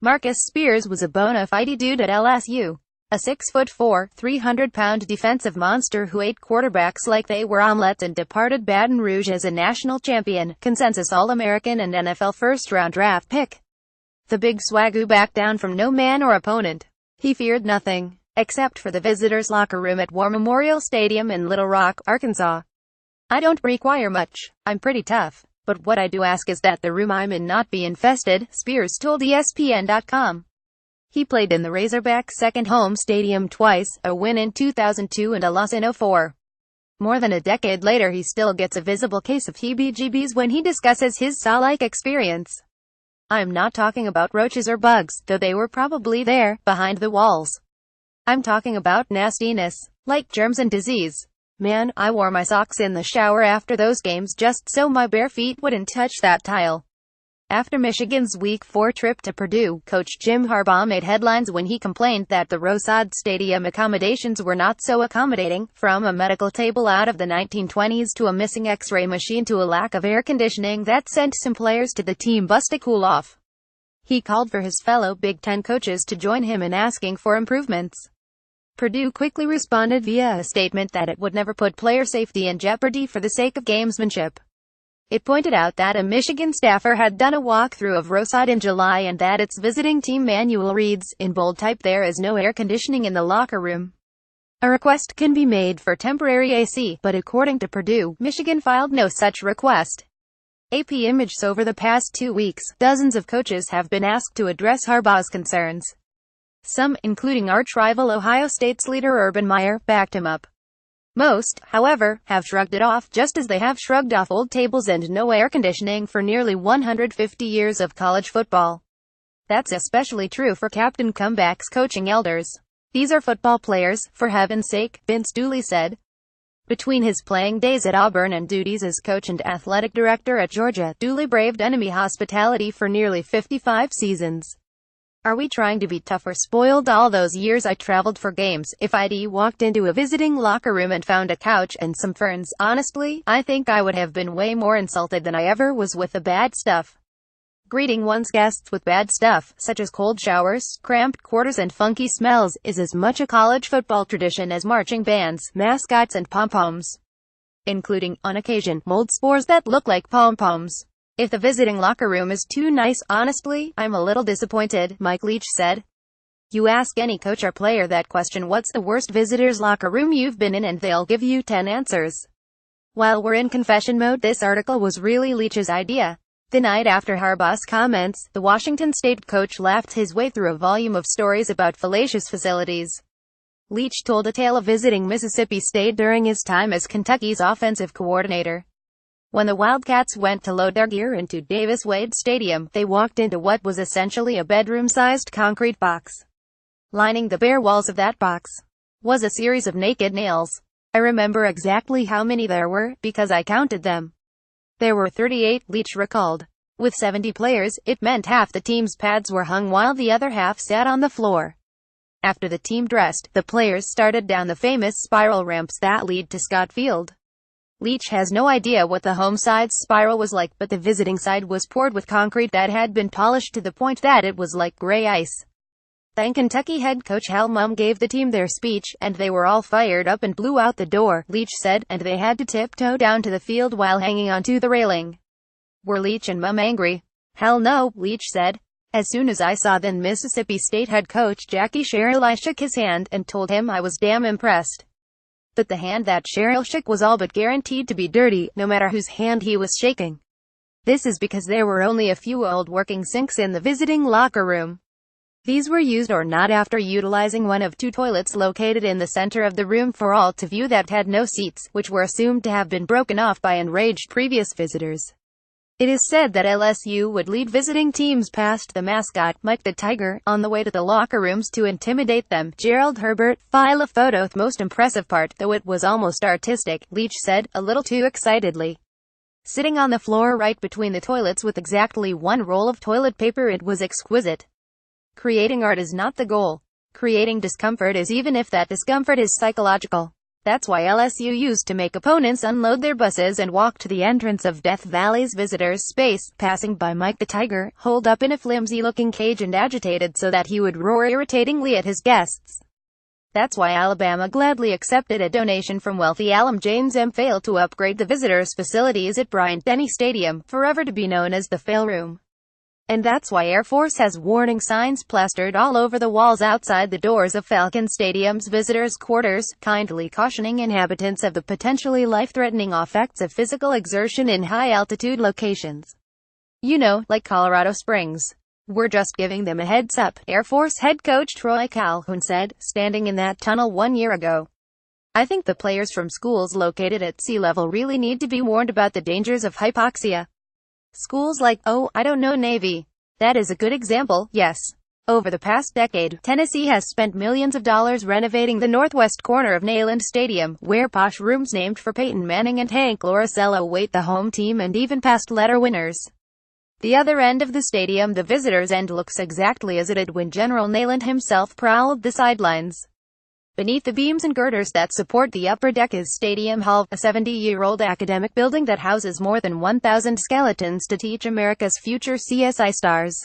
Marcus Spears was a bona fide dude at LSU. A 6'4", 300-pound defensive monster who ate quarterbacks like they were omelets and departed Baton Rouge as a national champion, consensus All-American and NFL first-round draft pick. The big swagoo backed down from no man or opponent. He feared nothing, except for the visitors' locker room at War Memorial Stadium in Little Rock, Arkansas. "I don't require much. I'm pretty tough. But what I do ask is that the room I'm in not be infested," Spears told ESPN.com. He played in the Razorbacks' second home stadium twice, a win in 2002 and a loss in 2004. More than a decade later he still gets a visible case of heebie-jeebies when he discusses his SAW-like experience. "I'm not talking about roaches or bugs, though they were probably there, behind the walls. I'm talking about nastiness, like germs and disease. Man, I wore my socks in the shower after those games just so my bare feet wouldn't touch that tile." After Michigan's Week 4 trip to Purdue, Coach Jim Harbaugh made headlines when he complained that the Rosad Stadium accommodations were not so accommodating, from a medical table out of the 1920s to a missing X-ray machine to a lack of air conditioning that sent some players to the team bus to cool off. He called for his fellow Big Ten coaches to join him in asking for improvements. Purdue quickly responded via a statement that it would never put player safety in jeopardy for the sake of gamesmanship. It pointed out that a Michigan staffer had done a walkthrough of Rosad in July and that its visiting team manual reads, in bold type, "There is no air conditioning in the locker room. A request can be made for temporary AC," but according to Purdue, Michigan filed no such request. AP Images. Over the past 2 weeks, dozens of coaches have been asked to address Harbaugh's concerns. Some, including arch-rival Ohio State's leader Urban Meyer, backed him up. Most, however, have shrugged it off, just as they have shrugged off old tables and no air conditioning for nearly 150 years of college football. That's especially true for Captain Comeback's coaching elders. "These are football players, for heaven's sake," Vince Dooley said. Between his playing days at Auburn and duties as coach and athletic director at Georgia, Dooley braved enemy hospitality for nearly 55 seasons. "Are we trying to be tough or spoiled? All those years I traveled for games, if I'd walked into a visiting locker room and found a couch and some ferns, honestly, I think I would have been way more insulted than I ever was with the bad stuff." Greeting one's guests with bad stuff, such as cold showers, cramped quarters and funky smells, is as much a college football tradition as marching bands, mascots and pom-poms. Including, on occasion, mold spores that look like pom-poms. "If the visiting locker room is too nice, honestly, I'm a little disappointed," Mike Leach said. You ask any coach or player that question, "What's the worst visitor's locker room you've been in?" and they'll give you 10 answers. While we're in confession mode, this article was really Leach's idea. The night after Harbaugh's comments, the Washington State coach laughed his way through a volume of stories about fallacious facilities. Leach told a tale of visiting Mississippi State during his time as Kentucky's offensive coordinator. When the Wildcats went to load their gear into Davis-Wade Stadium, they walked into what was essentially a bedroom-sized concrete box. Lining the bare walls of that box was a series of naked nails. "I remember exactly how many there were, because I counted them. There were 38, Leach recalled. With 70 players, it meant half the team's pads were hung while the other half sat on the floor. After the team dressed, the players started down the famous spiral ramps that lead to Scott Field. Leach has no idea what the home side's spiral was like, but the visiting side was poured with concrete that had been polished to the point that it was like gray ice." Then Kentucky head coach Hal Mumme gave the team their speech, and they were all fired up and blew out the door, Leach said, and they had to tiptoe down to the field while hanging onto the railing. Were Leach and Mumme angry? "Hell no," Leach said. "As soon as I saw then Mississippi State head coach Jackie Sherrill, I shook his hand and told him I was damn impressed." But the hand that Sherrill shook was all but guaranteed to be dirty, no matter whose hand he was shaking. This is because there were only a few old working sinks in the visiting locker room. These were used or not after utilizing one of 2 toilets located in the center of the room for all to view that had no seats, which were assumed to have been broken off by enraged previous visitors. It is said that LSU would lead visiting teams past the mascot, Mike the Tiger, on the way to the locker rooms to intimidate them. Gerald Herbert, file a photo. The most impressive part, though it was almost artistic, Leach said, a little too excitedly. Sitting on the floor right between the toilets with exactly 1 roll of toilet paper, it was exquisite. Creating art is not the goal. Creating discomfort is, even if that discomfort is psychological. That's why LSU used to make opponents unload their buses and walk to the entrance of Death Valley's visitors' space, passing by Mike the Tiger, holed up in a flimsy-looking cage and agitated so that he would roar irritatingly at his guests. That's why Alabama gladly accepted a donation from wealthy alum James M. Fail to upgrade the visitors' facilities at Bryant-Denny Stadium, forever to be known as the Fail Room. And that's why Air Force has warning signs plastered all over the walls outside the doors of Falcon Stadium's visitors' quarters, kindly cautioning inhabitants of the potentially life-threatening effects of physical exertion in high-altitude locations. You know, like Colorado Springs. "We're just giving them a heads up," Air Force head coach Troy Calhoun said, standing in that tunnel 1 year ago. "I think the players from schools located at sea level really need to be warned about the dangers of hypoxia. Schools like, I don't know, Navy. That is a good example, yes. Over the past decade, Tennessee has spent millions of dollars renovating the northwest corner of Neyland Stadium, where posh rooms named for Peyton Manning and Hank Lorisello await the home team and even past letter winners. The other end of the stadium, the visitors' end, looks exactly as it did when General Neyland himself prowled the sidelines. Beneath the beams and girders that support the upper deck is Stadium Hall, a 70-year-old academic building that houses more than 1,000 skeletons to teach America's future CSI stars.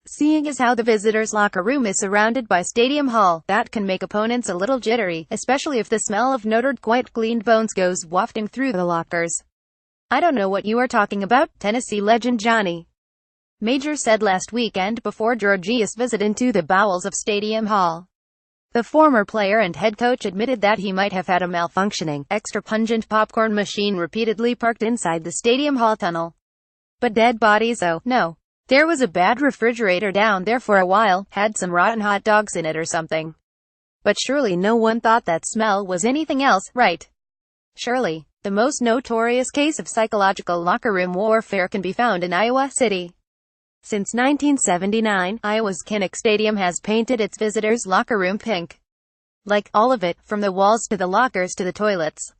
Seeing as how the visitors' locker room is surrounded by Stadium Hall, that can make opponents a little jittery, especially if the smell of noted quite cleaned bones goes wafting through the lockers. I don't know what you are talking about, Tennessee legend Johnny Major said last weekend before Georgia's visit into the bowels of Stadium Hall. The former player and head coach admitted that he might have had a malfunctioning, extra-pungent popcorn machine repeatedly parked inside the Stadium Hall tunnel. But dead bodies, oh, no. There was a bad refrigerator down there for a while, had some rotten hot dogs in it or something. But surely no one thought that smell was anything else, right? Surely. The most notorious case of psychological locker room warfare can be found in Iowa City. Since 1979, Iowa's Kinnick Stadium has painted its visitors' locker room pink. Like, all of it, from the walls to the lockers to the toilets.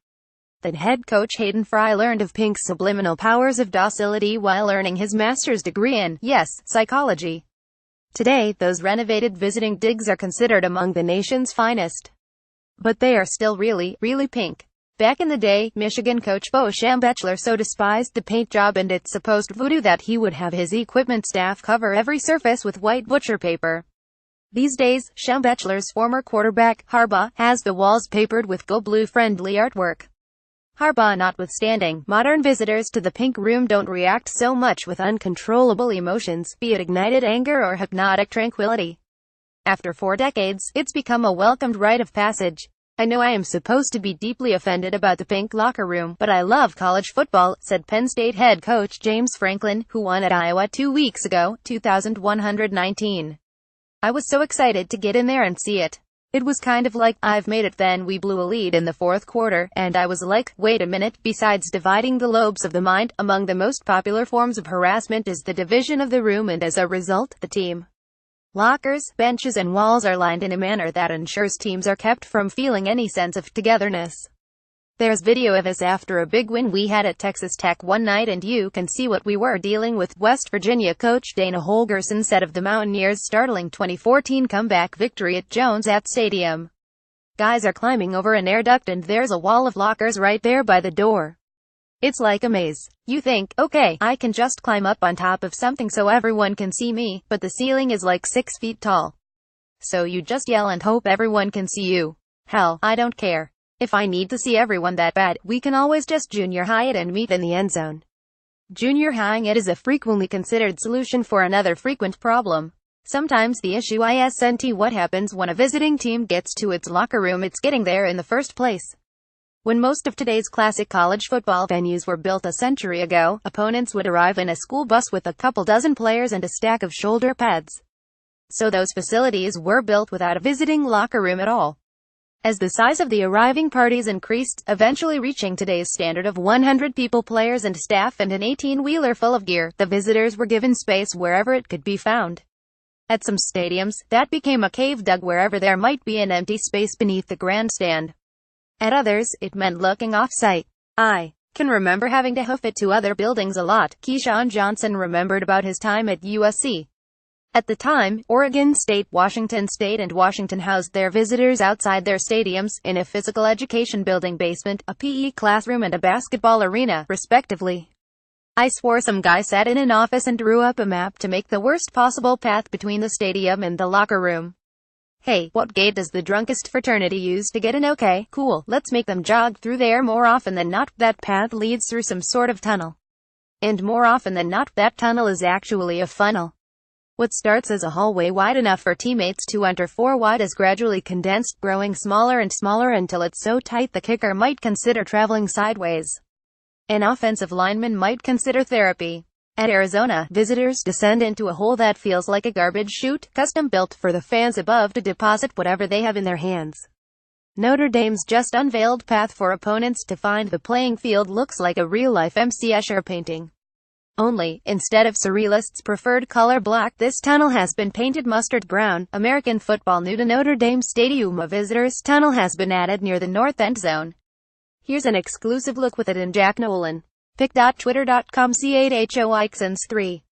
Then head coach Hayden Fry learned of pink's subliminal powers of docility while earning his master's degree in, yes, psychology. Today, those renovated visiting digs are considered among the nation's finest. But they are still really, really pink. Back in the day, Michigan coach Bo Schembechler so despised the paint job and its supposed voodoo that he would have his equipment staff cover every surface with white butcher paper. These days, Schembechler's former quarterback, Harbaugh, has the walls papered with go blue-friendly artwork. Harbaugh notwithstanding, modern visitors to the pink room don't react so much with uncontrollable emotions, be it ignited anger or hypnotic tranquility. After 4 decades, it's become a welcomed rite of passage. I know I am supposed to be deeply offended about the pink locker room, but I love college football, said Penn State head coach James Franklin, who won at Iowa 2 weeks ago, 2,119. I was so excited to get in there and see it. It was kind of like, I've made it. Then we blew a lead in the fourth quarter, and I was like, wait a minute. Besides dividing the lobes of the mind, among the most popular forms of harassment is the division of the room, and as a result, the team lockers, benches and walls are lined in a manner that ensures teams are kept from feeling any sense of togetherness. There's video of us after a big win we had at Texas Tech one night, and you can see what we were dealing with, West Virginia coach Dana Holgorsen said of the Mountaineers' startling 2014 comeback victory at Jones Act Stadium. Guys are climbing over an air duct and there's a wall of lockers right there by the door. It's like a maze. You think, okay, I can just climb up on top of something so everyone can see me, but the ceiling is like 6 feet tall. So you just yell and hope everyone can see you. Hell, I don't care. If I need to see everyone that bad, we can always just junior high it and meet in the end zone. Junior highing it is a frequently considered solution for another frequent problem. Sometimes the issue isn't what happens when a visiting team gets to its locker room, it's getting there in the first place. When most of today's classic college football venues were built a century ago, opponents would arrive in a school bus with a couple dozen players and a stack of shoulder pads. So those facilities were built without a visiting locker room at all. As the size of the arriving parties increased, eventually reaching today's standard of 100 people, players and staff, and an 18-wheeler full of gear, the visitors were given space wherever it could be found. At some stadiums, that became a cave dug wherever there might be an empty space beneath the grandstand. At others, it meant looking off-site. I can remember having to hoof it to other buildings a lot, Keyshawn Johnson remembered about his time at USC. At the time, Oregon State, Washington State and Washington housed their visitors outside their stadiums, in a physical education building basement, a PE classroom and a basketball arena, respectively. I swore some guy sat in an office and drew up a map to make the worst possible path between the stadium and the locker room. Hey, what gate does the drunkest fraternity use to get in? Okay, cool, let's make them jog through there more often than not. That path leads through some sort of tunnel. And more often than not, that tunnel is actually a funnel. What starts as a hallway wide enough for teammates to enter 4 wide is gradually condensed, growing smaller and smaller until it's so tight the kicker might consider traveling sideways. An offensive lineman might consider therapy. At Arizona, visitors descend into a hole that feels like a garbage chute, custom built for the fans above to deposit whatever they have in their hands. Notre Dame's just unveiled path for opponents to find the playing field looks like a real-life MC Escher painting. Only, instead of Surrealist's preferred color black, this tunnel has been painted mustard brown. American football new to Notre Dame Stadium. A visitor's tunnel has been added near the north end zone. Here's an exclusive look with it in Jack Nolan. Pic.twitter.com/CHOIXens3